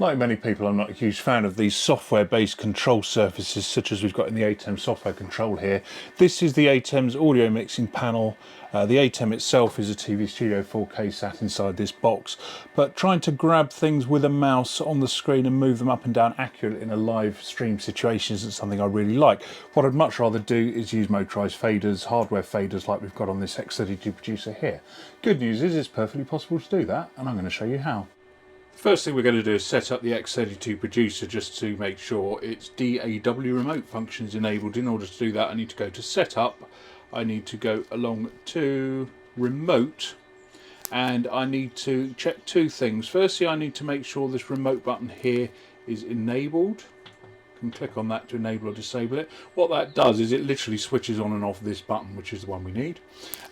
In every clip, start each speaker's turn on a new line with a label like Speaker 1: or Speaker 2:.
Speaker 1: Like many people, I'm not a huge fan of these software-based control surfaces such as we've got in the ATEM Software Control here. This is the ATEM's audio mixing panel. The ATEM itself is a TV Studio 4K sat inside this box, but trying to grab things with a mouse on the screen and move them up and down accurately in a live stream situation isn't something I really like. What I'd much rather do is use motorised faders, hardware faders like we've got on this X32 producer here. Good news is it's perfectly possible to do that, and I'm going to show you how. First thing we're going to do is set up the X32 producer just to make sure its DAW remote function is enabled. In order to do that, I need to go to Setup, I need to go along to Remote, and I need to check two things. Firstly, I need to make sure this remote button here is enabled. Can click on that to enable or disable it. What that does is it literally switches on and off this button, which is the one we need.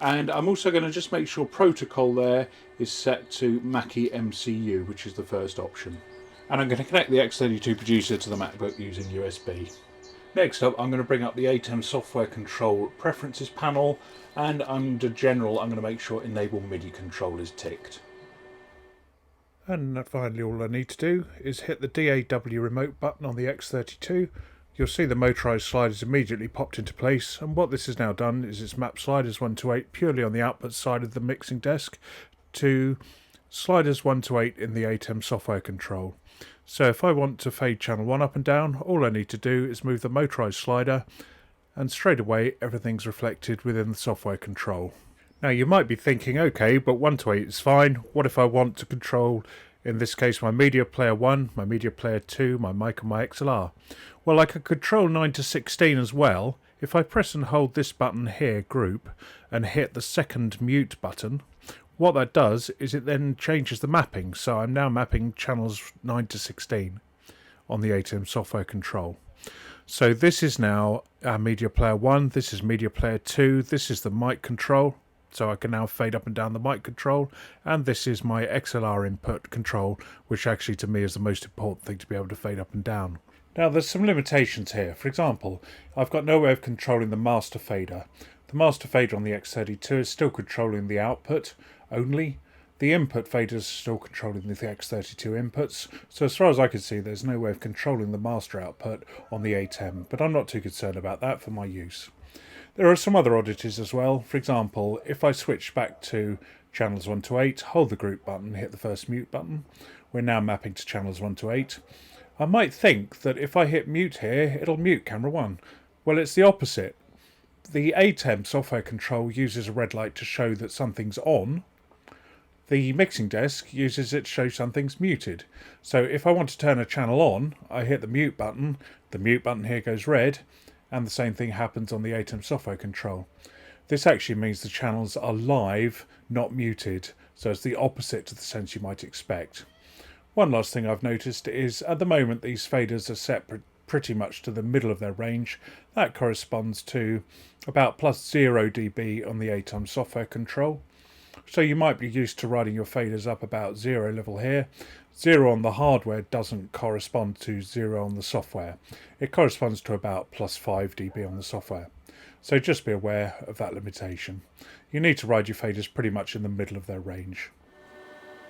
Speaker 1: And I'm also going to just make sure protocol there is set to Mackie MCU, which is the first option. And I'm going to connect the X32 producer to the MacBook using USB. Next up, I'm going to bring up the ATEM Software Control Preferences panel, and under General, I'm going to make sure Enable MIDI Control is ticked. And finally all I need to do is hit the DAW remote button on the X32. You'll see the motorised sliders immediately popped into place, and what this has now done is it's mapped sliders 1 to 8 purely on the output side of the mixing desk to sliders 1 to 8 in the ATEM Software Control. So if I want to fade channel 1 up and down, all I need to do is move the motorised slider and straight away everything's reflected within the software control. Now you might be thinking, okay, but 1 to 8 is fine. What if I want to control, in this case, my media player 1, my media player 2, my mic and my XLR? Well, I can control 9 to 16 as well. If I press and hold this button here, group, and hit the second mute button, what that does is it then changes the mapping. So I'm now mapping channels 9 to 16 on the ATEM Software Control. So this is now our media player 1, this is media player 2, this is the mic control. So I can now fade up and down the mic control, and this is my XLR input control, which actually to me is the most important thing to be able to fade up and down. Now there's some limitations here. For example, I've got no way of controlling the master fader. The master fader on the X32 is still controlling the output only. The input faders are still controlling the X32 inputs, so as far as I can see there's no way of controlling the master output on the ATEM, but I'm not too concerned about that for my use. There are some other oddities as well. For example, if I switch back to channels 1 to 8, hold the group button, hit the first mute button, we're now mapping to channels 1 to 8. I might think that if I hit mute here, it'll mute camera 1. Well, it's the opposite. The ATEM Software Control uses a red light to show that something's on. The mixing desk uses it to show something's muted. So if I want to turn a channel on, I hit the mute button here goes red, and the same thing happens on the ATEM Software Control. This actually means the channels are live, not muted, so it's the opposite to the sense you might expect. One last thing I've noticed is at the moment these faders are set pretty much to the middle of their range. That corresponds to about plus 0 dB on the ATEM Software Control. So you might be used to riding your faders up about 0 level here. 0 on the hardware doesn't correspond to 0 on the software. It corresponds to about plus 5 dB on the software. So just be aware of that limitation. You need to ride your faders pretty much in the middle of their range.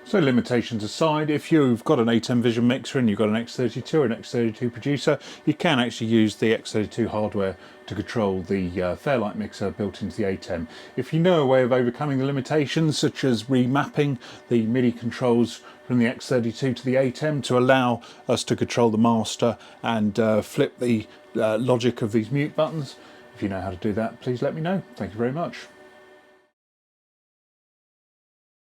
Speaker 1: So limitations aside, if you've got an ATEM Vision mixer and you've got an X32 or an X32 producer, you can actually use the X32 hardware to control the Fairlight mixer built into the ATEM. If you know a way of overcoming the limitations, such as remapping the MIDI controls from the X32 to the ATEM to allow us to control the master and flip the logic of these mute buttons, if you know how to do that, please let me know. Thank you very much.